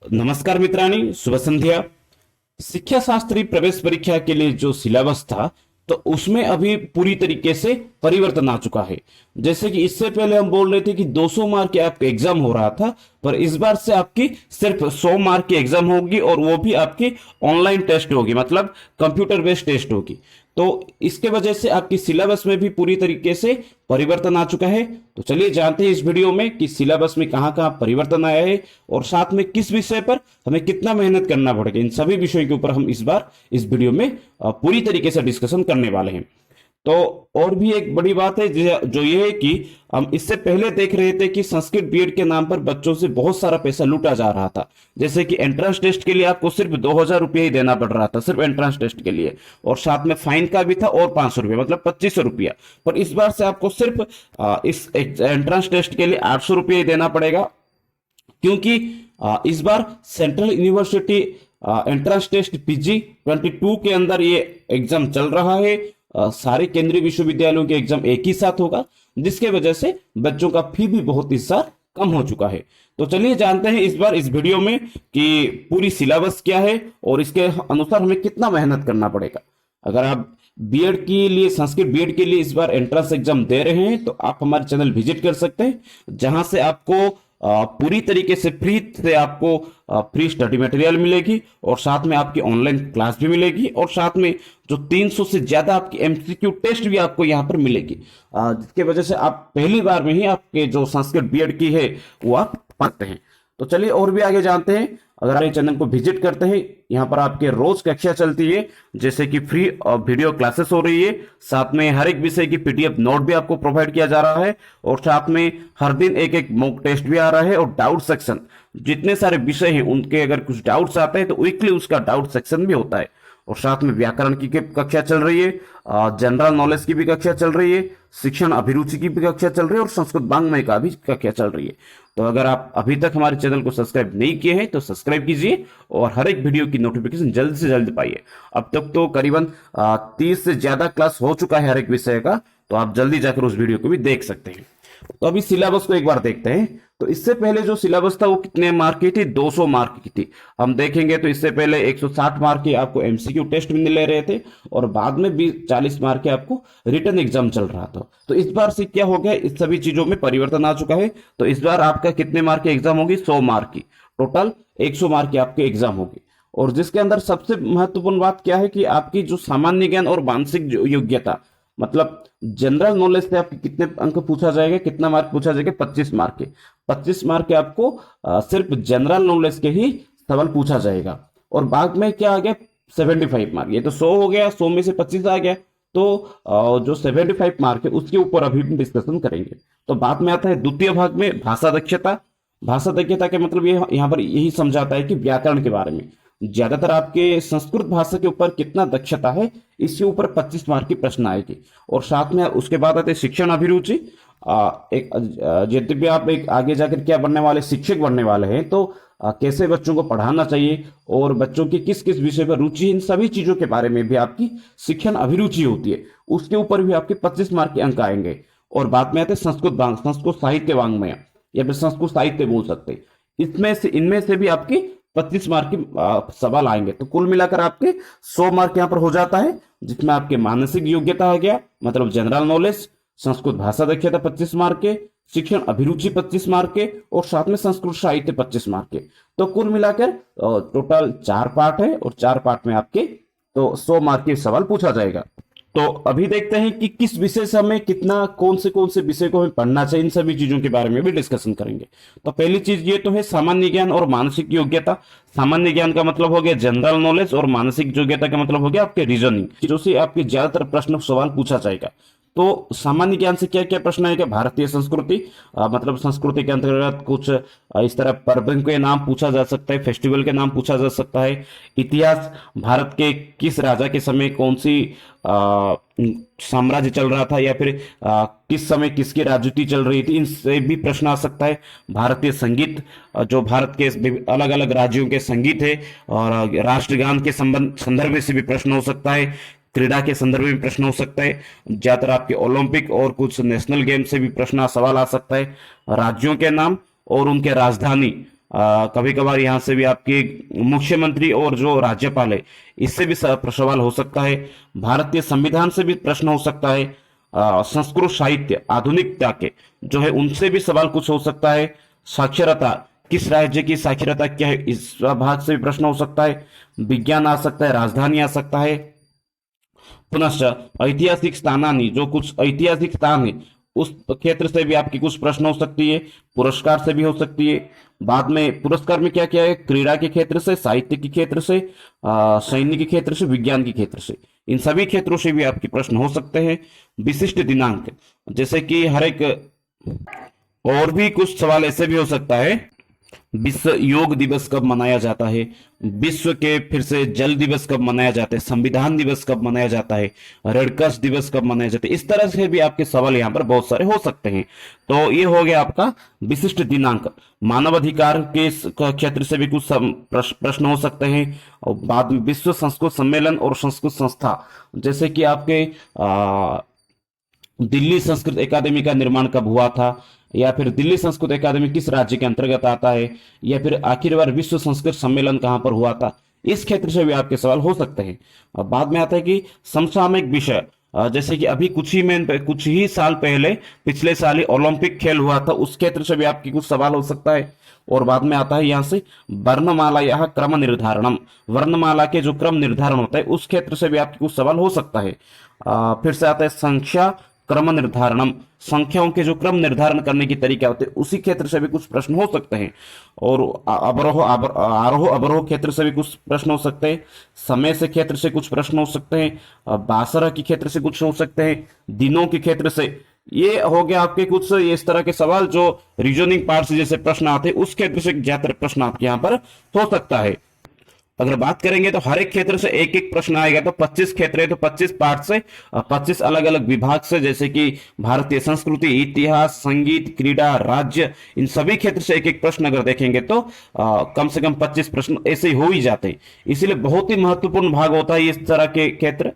नमस्कार मित्रांनी, शुभ संध्या। शिक्षा शास्त्री प्रवेश परीक्षा के लिए जो सिलेबस था तो उसमें अभी पूरी तरीके से परिवर्तन आ चुका है। जैसे कि इससे पहले हम बोल रहे थे कि 200 मार्क की आपका एग्जाम हो रहा था, पर इस बार से आपकी सिर्फ 100 मार्क की एग्जाम होगी और वो भी आपकी ऑनलाइन टेस्ट होगी, मतलब कंप्यूटर बेस्ड टेस्ट होगी। तो इसके वजह से आपकी सिलेबस में भी पूरी तरीके से परिवर्तन आ चुका है। तो चलिए जानते हैं इस वीडियो में कि सिलेबस में कहां कहां परिवर्तन आया है और साथ में किस विषय पर हमें कितना मेहनत करना पड़ेगा। इन सभी विषयों के ऊपर हम इस बार इस वीडियो में पूरी तरीके से डिस्कशन करने वाले हैं। तो और भी एक बड़ी बात है जो ये है कि हम इससे पहले देख रहे थे कि संस्कृत बीएड के नाम पर बच्चों से बहुत सारा पैसा लूटा जा रहा था। जैसे कि एंट्रेंस टेस्ट के लिए आपको सिर्फ 2000 रुपये ही देना पड़ रहा था, सिर्फ एंट्रेंस टेस्ट के लिए, और साथ में फाइन का भी था और 500 रुपये, मतलब 2500 रुपया। पर इस बार से आपको सिर्फ इस एंट्रेंस टेस्ट के लिए 800 रुपये ही देना पड़ेगा, क्योंकि इस बार central university entrance test PG 22 के अंदर ये एग्जाम चल रहा है। सारे केंद्रीय विश्वविद्यालयों के एग्जाम एक ही साथ होगा, जिसके वजह से बच्चों का फी भी बहुत इस साल कम हो चुका है। तो चलिए जानते हैं इस बार इस वीडियो में कि पूरी सिलेबस क्या है और इसके अनुसार हमें कितना मेहनत करना पड़ेगा। अगर आप बीएड के लिए, संस्कृत बीएड के लिए इस बार एंट्रेंस एग्जाम दे रहे हैं तो आप हमारे चैनल विजिट कर सकते हैं, जहां से आपको पूरी तरीके से फ्री से आपको फ्री स्टडी मटेरियल मिलेगी और साथ में आपकी ऑनलाइन क्लास भी मिलेगी और साथ में जो 300 से ज्यादा आपकी एमसीक्यू टेस्ट भी आपको यहाँ पर मिलेगी, जिसके वजह से आप पहली बार में ही आपके जो संस्कृत बीएड की है वो आप पाते हैं। तो चलिए और भी आगे जानते हैं। अगर आप चैनल को विजिट करते हैं, यहाँ पर आपके रोज कक्षा चलती है, जैसे कि फ्री वीडियो क्लासेस हो रही है, साथ में हर एक विषय की पीडीएफ नोट भी आपको प्रोवाइड किया जा रहा है और साथ में हर दिन एक एक मॉक टेस्ट भी आ रहा है और डाउट सेक्शन, जितने सारे विषय हैं उनके अगर कुछ डाउट्स आते हैं तो वीकली उसका डाउट सेक्शन भी होता है। और साथ में व्याकरण की कक्षा चल रही है, जनरल नॉलेज की भी कक्षा चल रही है, शिक्षण अभिरुचि की भी कक्षा चल रही है और संस्कृत वाङ्मय का भी कक्षा चल रही है। तो अगर आप अभी तक हमारे चैनल को सब्सक्राइब नहीं किए हैं तो सब्सक्राइब कीजिए और हर एक वीडियो की नोटिफिकेशन जल्द से जल्द पाइए। अब तक तो करीबन 30 से ज्यादा क्लास हो चुका है हर एक विषय का, तो आप जल्दी जाकर उस वीडियो को भी देख सकते हैं। तो अभी सिलेबस को एक बार देखते हैं। तो इससे पहले जो सिलेबस था वो कितने मार्क की थी? 200 मार्क की थी। हम देखेंगे तो इससे पहले 160 मार्क की आपको एमसीक्यू टेस्ट भी ले रहे थे और बाद में भी 40 मार्क के आपको रिटर्न एग्जाम चल रहा था। तो इस बार से क्या हो गया, इस सभी चीजों में परिवर्तन आ चुका है। तो इस बार आपका कितने मार्क की एग्जाम होगी? 100 मार्क की। टोटल 100 मार्क की आपकी एग्जाम होगी और जिसके अंदर सबसे महत्वपूर्ण बात क्या है कि आपकी जो सामान्य ज्ञान और मानसिक योग्यता, मतलब जनरल नॉलेज से आपके कितने अंक पूछा जाएगा, कितना मार्क पूछा जाएगा? 25 मार्क के। 25 मार्क के आपको सिर्फ जनरल नॉलेज के ही सवाल पूछा जाएगा और बाद में क्या आ गया? 75 मार्क। ये तो 100 हो गया, 100 में से 25 आ गया, तो जो 75 मार्क है उसके ऊपर अभी हम डिस्कशन करेंगे। तो बाद में आता है द्वितीय भाग में भाषा दक्षता। भाषा दक्षता के मतलब ये यहाँ पर यही समझाता है कि व्याकरण के बारे में ज्यादातर आपके संस्कृत भाषा के ऊपर कितना दक्षता है, इसके ऊपर 25 मार्क की प्रश्न आएगी। और साथ में उसके बाद आते शिक्षण अभिरुचि। एक यद्यपि आप एक आगे जाकर क्या बनने वाले, शिक्षक बनने वाले हैं, तो कैसे बच्चों को पढ़ाना चाहिए और बच्चों की किस किस विषय पर रुचि है, इन सभी चीजों के बारे में भी आपकी शिक्षण अभिरुचि होती है, उसके ऊपर भी आपके 25 मार्क के अंक आएंगे। और बाद में आते संस्कृत साहित्य वाङ्मय या फिर संस्कृत साहित्य बोल सकते हैं, इनमें से भी आपकी 25 मार्क की सवाल आएंगे। तो कुल मिलाकर आपके 100 मार्क यहाँ पर हो जाता है, जिसमें आपके मानसिक योग्यता आ गया, मतलब जनरल नॉलेज, संस्कृत भाषा दक्षता 25 मार्क के, शिक्षण अभिरुचि 25 मार्क के और साथ में संस्कृत साहित्य 25 मार्क के। तो कुल मिलाकर टोटल 4 पार्ट है और 4 पार्ट में आपके तो 100 मार्क के सवाल पूछा जाएगा। तो अभी देखते हैं कि किस विषय से हमें कितना, कौन से विषय को हमें पढ़ना चाहिए, इन सभी चीजों के बारे में भी डिस्कशन करेंगे। तो पहली चीज ये तो है सामान्य ज्ञान और मानसिक योग्यता। सामान्य ज्ञान का मतलब हो गया जनरल नॉलेज और मानसिक योग्यता का मतलब हो गया आपके रीजनिंग, जो से आपके ज्यादातर प्रश्न सवाल पूछा जाएगा। तो सामान्य ज्ञान से क्या क्या प्रश्न आएगा? भारतीय संस्कृति, मतलब संस्कृति के अंतर्गत कुछ इस तरह पर्व के नाम पूछा जा सकता है, फेस्टिवल के नाम पूछा जा सकता है। इतिहास, भारत के किस राजा के समय कौन सी साम्राज्य चल रहा था या फिर किस समय किसकी राजनीति चल रही थी, इनसे भी प्रश्न आ सकता है। भारतीय संगीत, जो भारत के अलग अलग राज्यों के संगीत है और राष्ट्रगान के संदर्भ में से भी प्रश्न हो सकता है। क्रीड़ा के संदर्भ में प्रश्न हो सकता है। ज्यादातर आपके ओलंपिक और कुछ नेशनल गेम से भी प्रश्न सवाल आ सकता है। राज्यों के नाम और उनके राजधानी, कभी कभार यहाँ से भी आपके मुख्यमंत्री और जो राज्यपाल है इससे भी सवाल हो सकता है। भारतीय संविधान से भी प्रश्न हो सकता है। संस्कृत साहित्य आधुनिकता के जो है उनसे भी सवाल कुछ हो सकता है। साक्षरता, किस राज्य की साक्षरता क्या है, इस भाग से भी प्रश्न हो सकता है। विज्ञान आ सकता है, राजधानी आ सकता है। पुनश्च ऐतिहासिक स्थानानी, जो कुछ ऐतिहासिक स्थान है उस क्षेत्र से भी आपकी कुछ प्रश्न हो सकती है। पुरस्कार से भी हो सकती है। बाद में पुरस्कार में क्या क्या है, क्रीड़ा के क्षेत्र से, साहित्य के क्षेत्र से, सैन्य के क्षेत्र से, विज्ञान के क्षेत्र से, इन सभी क्षेत्रों से भी आपके प्रश्न हो सकते हैं। विशिष्ट दिनांक, जैसे कि हर एक और भी कुछ सवाल ऐसे भी हो सकता है, विश्व योग दिवस कब मनाया जाता है, विश्व के फिर से जल दिवस कब मनाया जाता है, संविधान दिवस कब मनाया जाता है, रेड क्रॉस दिवस कब मनाया जाता है। इस तरह से भी आपके सवाल यहाँ पर बहुत सारे हो सकते हैं। तो ये हो गया आपका विशिष्ट दिनांक। मानव अधिकार के क्षेत्र से भी कुछ प्रश्न हो सकते हैं। और बाद में विश्व संस्कृत सम्मेलन और संस्कृत संस्था, जैसे कि आपके दिल्ली संस्कृत अकादमी का निर्माण कब हुआ था, या फिर दिल्ली संस्कृत अकादमी किस राज्य के अंतर्गत आता है, या फिर आखिरकार विश्व संस्कृत सम्मेलन कहां पर हुआ था, इस क्षेत्र से भी आपके सवाल हो सकते हैं। अब बाद में आता है कि समसामयिक विषय, जैसे कि अभी कुछ ही साल पहले पिछले साल ही ओलंपिक खेल हुआ था, उस क्षेत्र से भी आपकी कुछ सवाल हो सकता है। और बाद में आता है यहाँ से वर्णमाला या क्रम निर्धारणम, वर्णमाला के जो क्रम निर्धारण होता है उस क्षेत्र से भी आपके कुछ सवाल हो सकता है। फिर से आता है संख्या क्रम निर्धारणम, संख्याओं के जो क्रम निर्धारण करने की तरीका होते हैं उसी क्षेत्र से भी कुछ प्रश्न हो सकते हैं। और आरोह अवरोह क्षेत्र से भी कुछ प्रश्न हो सकते हैं। समय से क्षेत्र से कुछ प्रश्न हो सकते हैं। बासरा के क्षेत्र से कुछ हो सकते हैं। दिनों के क्षेत्र से। ये हो गया आपके कुछ इस तरह के सवाल जो रीजनिंग पार्ट से जैसे प्रश्न आते हैं उस क्षेत्र से ज्यादातर प्रश्न आपके यहाँ पर हो सकता है। अगर बात करेंगे तो हर एक क्षेत्र से एक एक प्रश्न आएगा। तो 25 क्षेत्र है तो 25 पार्ट से 25 अलग अलग विभाग से, जैसे कि भारतीय संस्कृति, इतिहास, संगीत, क्रीड़ा, राज्य, इन सभी क्षेत्र से एक एक प्रश्न अगर देखेंगे तो कम से कम 25 प्रश्न ऐसे ही हो ही जाते हैं। इसीलिए बहुत ही महत्वपूर्ण भाग होता है इस तरह के क्षेत्र,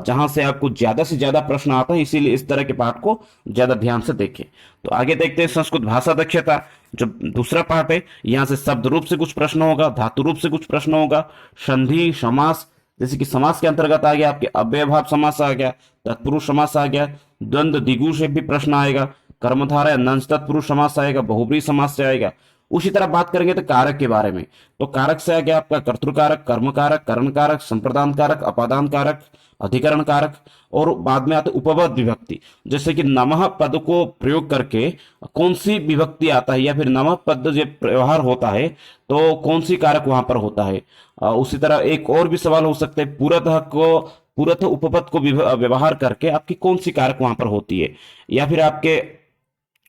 जहां से आपको ज्यादा से ज्यादा प्रश्न आता है। इसीलिए इस तरह के पाठ को ज्यादा ध्यान से देखें। तो आगे देखते हैं संस्कृत भाषा दक्षता, जो दूसरा पार्ट है। यहां से शब्द रूप से कुछ प्रश्न होगा, धातु रूप से कुछ प्रश्न होगा, संधि, समास, जैसे कि समास के अंतर्गत आ गया आपके अव्ययभाव समास आ गया, तत्पुरुष समास आ गया, द्वंद्व द्विगु से भी प्रश्न आएगा, कर्मधारय नंस तत्पुरुष समास आएगा, बहुब्रीहि समास से आएगा। उसी तरह बात करेंगे तो कारक के बारे में, तो कारक से आ गया आपका कर्तृकारक, कर्म कारक, करण कारक, संप्रदान कारक, अपादान कारक, अधिकरण कारक। और बाद में आते उपपद विभक्ति, जैसे कि नमः पद को प्रयोग करके कौन सी विभक्ति आता है, या फिर नमः पद जब व्यवहार होता है तो कौन सी कारक वहां पर होता है। उसी तरह एक और भी सवाल हो सकते हैं, पूरथ उपपद को व्यवहार करके आपकी कौन सी कारक वहां पर होती है, या फिर आपके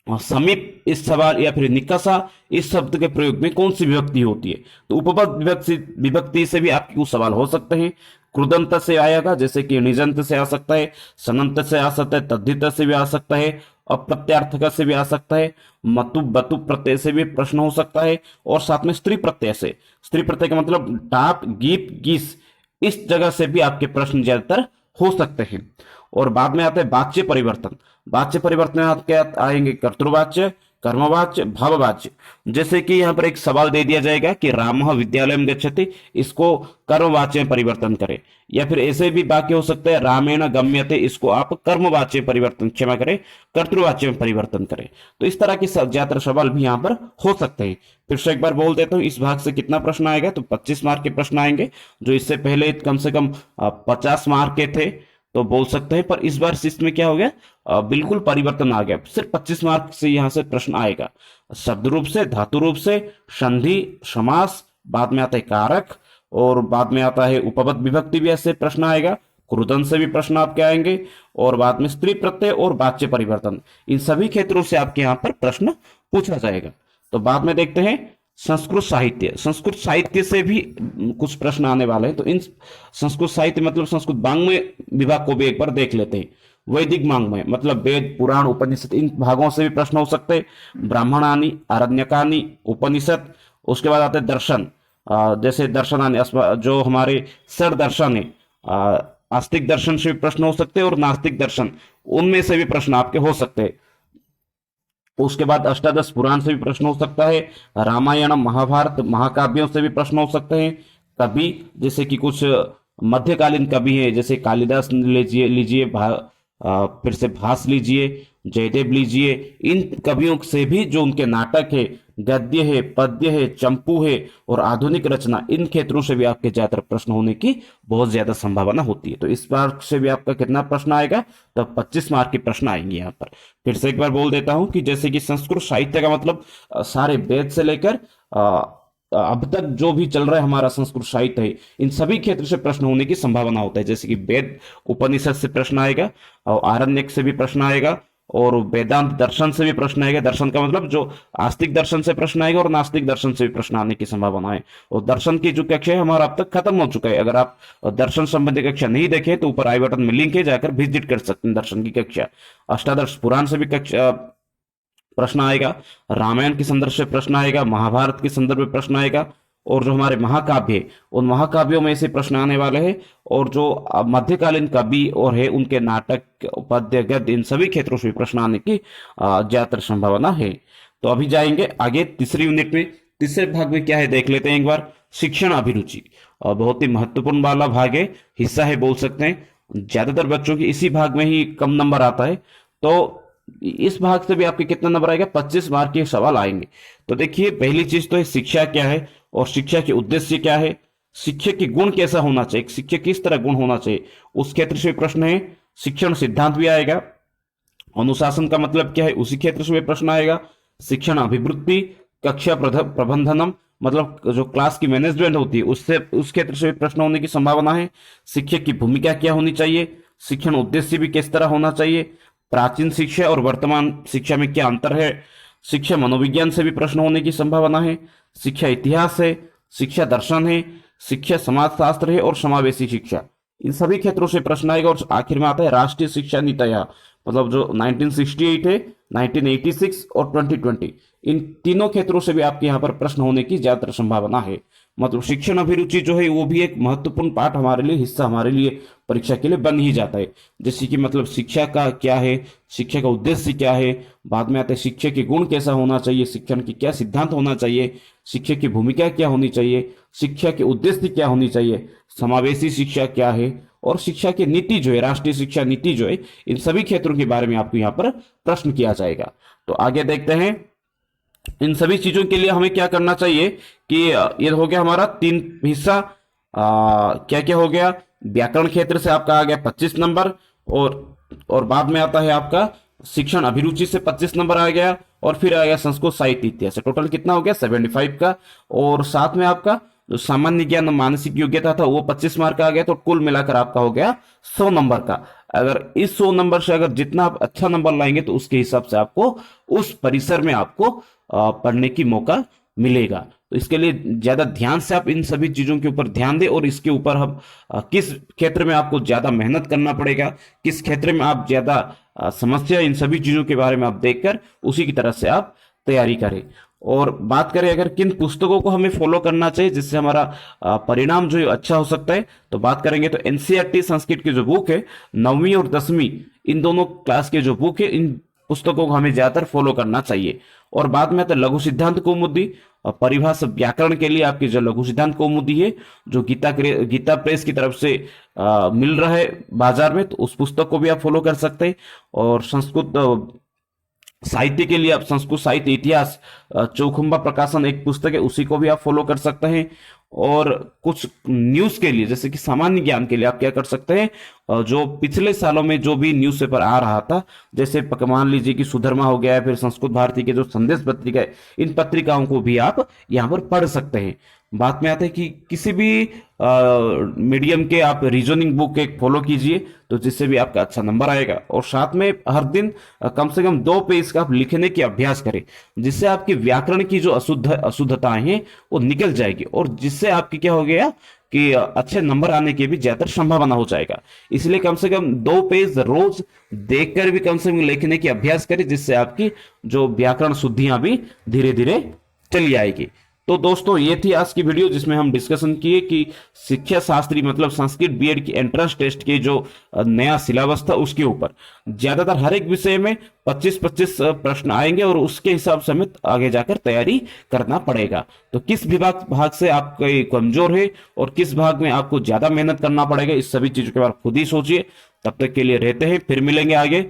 समीप इस सवाल, या फिर निकषा इस शब्द के प्रयोग में कौन सी विभक्ति होती है। तो उपपद विभक्ति से भी आपके कुछ सवाल हो सकते हैं। कृदंत से आएगा, जैसे कि निजंत से आ सकता है, सनंत से आ सकता है, तद्धित से भी आ सकता है, अप्रत्यार्थक से भी आ सकता है, मतु बतु प्रत्यय से भी प्रश्न हो सकता है, और साथ में स्त्री प्रत्यय से। स्त्री प्रत्यय का मतलब डाप, गीप, गीस, इस जगह से भी आपके प्रश्न ज्यादातर हो सकते हैं। और बाद में आते हैं वाच्य परिवर्तन। वाच्य परिवर्तन आपके आएंगे कर्तृवाच्य, कर्मवाच्य, भाववाच्य। जैसे कि यहाँ पर एक सवाल दे दिया जाएगा कि रामः विद्यालयं गच्छति, इसको कर्मवाच्य में परिवर्तन करें, या फिर ऐसे भी वाक्य हो सकते हैं रामेण गम्यते, इसको आप कर्मवाच्य में परिवर्तन, क्षमा करें, कर्तृवाच्य में परिवर्तन करें। तो इस तरह के ज्यादातर सवाल भी यहाँ पर हो सकते हैं। फिर से एक बार बोल देता हूँ, इस भाग से कितना प्रश्न आएगा, तो 25 मार्क के प्रश्न आएंगे, जो इससे पहले कम से कम 50 मार्क के थे तो बोल सकते हैं। पर इस बार इसमें क्या हो गया, बिल्कुल परिवर्तन आ गया, सिर्फ 25 मार्क से यहां से प्रश्न आएगा। शब्द रूप से, धातु रूप से, संधि, समास, बाद में आता है कारक, और बाद में आता है उपपद विभक्ति भी ऐसे प्रश्न आएगा। क्रुदन से भी प्रश्न आपके आएंगे, और बाद में स्त्री प्रत्यय और वाच्य परिवर्तन, इन सभी क्षेत्रों से आपके यहाँ पर प्रश्न पूछा जाएगा। तो बाद में देखते हैं संस्कृत साहित्य। संस्कृत साहित्य से भी कुछ प्रश्न आने वाले हैं। तो इन संस्कृत साहित्य मतलब संस्कृत वाङ्मय विभाग को भी एक बार देख लेते हैं। वैदिक वाङ्मय मतलब वेद, पुराण, उपनिषद, इन भागों से भी प्रश्न हो सकते हैं। ब्राह्मणानी, आरण्यकानी, उपनिषद। उसके बाद आते हैं दर्शन, जैसे दर्शनानी, जो हमारे सर दर्शन है, आस्तिक दर्शन से भी प्रश्न हो सकते हैं, और नास्तिक दर्शन, उनमें से भी प्रश्न आपके हो सकते हैं। उसके बाद अष्टादश पुराण से भी प्रश्न हो सकता है, रामायण महाभारत महाकाव्यों से भी प्रश्न हो सकते हैं। कवि जैसे कि कुछ मध्यकालीन कवि हैं, जैसे कालिदास लीजिए लीजिए फिर से भास लीजिए, जयदेव लीजिए, इन कवियों से भी जो उनके नाटक है, गद्य है, पद्य है, चंपू है और आधुनिक रचना, इन क्षेत्रों से भी आपके ज्यादातर प्रश्न होने की बहुत ज्यादा संभावना होती है। तो इस बार से भी आपका कितना प्रश्न आएगा, तो 25 मार्क के प्रश्न आएंगे यहाँ पर। फिर से एक बार बोल देता हूं कि जैसे कि संस्कृत साहित्य का मतलब सारे वेद से लेकर अब तक जो भी चल रहा है हमारा संस्कृत साहित्य है, इन सभी क्षेत्र से प्रश्न होने की संभावना होता है। जैसे कि वेद उपनिषद से प्रश्न आएगा, और आरण्यक से भी प्रश्न आएगा, और वेदांत दर्शन से भी प्रश्न आएगा। दर्शन का मतलब जो आस्तिक दर्शन से प्रश्न आएगा, और नास्तिक दर्शन से भी प्रश्न आने की संभावना है। और दर्शन की जो कक्षा है हमारा अब तक खत्म हो चुका है। अगर आप दर्शन संबंधी कक्षा नहीं देखे तो ऊपर आई बटन में लिंक है, जाकर विजिट कर सकते हैं दर्शन की कक्षा। अष्टादश पुराण से भी कक्षा प्रश्न आएगा, रामायण के संदर्भ से प्रश्न आएगा, महाभारत के संदर्भ में प्रश्न आएगा, और जो हमारे महाकाव्य है उन महाकाव्यों में से प्रश्न आने वाले हैं। और जो मध्यकालीन कवि और है उनके नाटक, पद्य, गद्य, इन सभी क्षेत्रों से भी प्रश्न आने की ज्यादातर संभावना है। तो अभी जाएंगे आगे तीसरी यूनिट में। तीसरे भाग में क्या है देख लेते हैं एक बार। शिक्षण अभिरुचि बहुत ही महत्वपूर्ण वाला भाग है, हिस्सा है बोल सकते हैं। ज्यादातर बच्चों की इसी भाग में ही कम नंबर आता है। तो इस भाग से भी आपके कितना नंबर आएगा, 25 मार्क के सवाल आएंगे। तो देखिए पहली चीज तो है शिक्षा क्या है और शिक्षा के उद्देश्य क्या है, शिक्षक की गुण कैसा होना चाहिए, शिक्षक किस तरह गुण होना चाहिए, उस क्षेत्र से प्रश्न है। शिक्षण सिद्धांत भी आएगा, अनुशासन का मतलब क्या है उसी क्षेत्र से भी प्रश्न आएगा। शिक्षण अभिवृत्ति, कक्षा प्रबंधनम मतलब जो क्लास की मैनेजमेंट होती है उससे, उस क्षेत्र से भी प्रश्न होने की संभावना है। शिक्षक की भूमिका क्या होनी चाहिए, शिक्षण उद्देश्य भी किस तरह होना चाहिए, प्राचीन शिक्षा और वर्तमान शिक्षा में क्या अंतर है, शिक्षा मनोविज्ञान से भी प्रश्न होने की संभावना है। शिक्षा इतिहास है, शिक्षा दर्शन है, शिक्षा समाजशास्त्र है और समावेशी शिक्षा, इन सभी क्षेत्रों से प्रश्न आएगा। और आखिर में आता है राष्ट्रीय शिक्षा नीति, मतलब जो 1968 है, 1986 और 2020, इन तीनों क्षेत्रों से भी आपके यहाँ पर प्रश्न होने की ज्यादातर संभावना है। मतलब शिक्षण अभिरुचि जो है वो भी एक महत्वपूर्ण पार्ट हमारे लिए, हिस्सा हमारे लिए परीक्षा के लिए बन ही जाता है। जैसे कि मतलब शिक्षा का क्या है, शिक्षा का उद्देश्य क्या है, बाद में आते हैं शिक्षक के गुण कैसा होना चाहिए, शिक्षण की क्या सिद्धांत होना चाहिए, शिक्षक की भूमिका क्या होनी चाहिए, शिक्षा के उद्देश्य क्या होनी चाहिए, समावेशी शिक्षा क्या है, और शिक्षा की नीति जो है, राष्ट्रीय शिक्षा नीति जो है, इन सभी क्षेत्रों के बारे में आपको यहाँ पर प्रश्न किया जाएगा। तो आगे देखते हैं। इन सभी चीजों के लिए हमें क्या करना चाहिए कि ये हो गया हमारा 3 हिस्सा। क्या क्या हो गया, व्याकरण क्षेत्र से आपका आ गया 25 नंबर, और बाद में आता है आपका शिक्षण अभिरुचि से 25 नंबर आ गया, और फिर आ गया संस्कृत साहित्य इतिहास। टोटल कितना हो गया 75 का, और साथ में आपका जो सामान्य ज्ञान मानसिक योग्यता था वो 25 मार्क का आ गया। तो कुल मिलाकर आपका हो गया 100 नंबर का। अगर इस 100 नंबर से अगर जितना आप अच्छा नंबर लाएंगे तो उसके हिसाब से आपको उस परिसर में आपको पढ़ने की मौका मिलेगा। तो इसके लिए ज्यादा ध्यान से आप इन सभी चीजों के ऊपर ध्यान दें, और इसके ऊपर हम किस क्षेत्र में आपको ज्यादा मेहनत करना पड़ेगा, किस क्षेत्र में आप ज्यादा समस्या, इन सभी चीजों के बारे में आप देखकर उसी की तरह से आप तैयारी करें। और बात करें अगर किन पुस्तकों को हमें फॉलो करना चाहिए जिससे हमारा परिणाम जो है अच्छा हो सकता है, तो बात करेंगे तो एनसीईआरटी संस्कृत की जो बुक है, 9वीं और 10वीं इन दोनों क्लास के जो बुक है, इन पुस्तकों को हमें ज्यादातर फॉलो करना चाहिए। और बाद में आता है लघु सिद्धांत कौमुदी, परिभाषा व्याकरण के लिए आपकी जो लघु सिद्धांत कौमुदी है, जो गीता प्रेस की तरफ से मिल रहा है बाजार में, तो उस पुस्तक को भी आप फॉलो कर सकते हैं। और संस्कृत साहित्य के लिए आप संस्कृत साहित्य इतिहास, चौखुंबा प्रकाशन एक पुस्तक है, उसी को भी आप फॉलो कर सकते हैं। और कुछ न्यूज के लिए जैसे कि सामान्य ज्ञान के लिए आप क्या कर सकते हैं, जो पिछले सालों में जो भी न्यूज़पेपर आ रहा था, जैसे मान लीजिए कि सुधर्मा हो गया है, फिर संस्कृत भारती के जो संदेश पत्रिका है, इन पत्रिकाओं को भी आप यहाँ पर पढ़ सकते हैं। बात में आता है कि किसी भी मीडियम के आप रीजनिंग बुक एक फॉलो कीजिए, तो जिससे भी आपका अच्छा नंबर आएगा। और साथ में हर दिन कम से कम 2 पेज का आप लिखने की अभ्यास करें, जिससे आपकी व्याकरण की जो अशुद्धताएं हैं वो निकल जाएगी, और जिससे आपकी क्या हो गया कि अच्छे नंबर आने की भी ज्यादा संभावना हो जाएगा। इसलिए कम से कम 2 पेज रोज देखकर भी कम से कम लिखने की अभ्यास करें, जिससे आपकी जो व्याकरण शुद्धियां भी धीरे धीरे चली आएगी। तो दोस्तों ये थी आज की वीडियो जिसमें हम डिस्कशन किए कि शिक्षा शास्त्री मतलब संस्कृत बीएड की एंट्रेंस टेस्ट के जो नया सिलेबस था उसके ऊपर ज्यादातर हर एक विषय में 25-25 प्रश्न आएंगे और उसके हिसाब से हमें आगे जाकर तैयारी करना पड़ेगा। तो किस भाग से आप कमजोर है और किस भाग में आपको ज्यादा मेहनत करना पड़ेगा, इस सभी चीजों के बारे में खुद ही सोचिए। तब तक के लिए रहते हैं, फिर मिलेंगे आगे।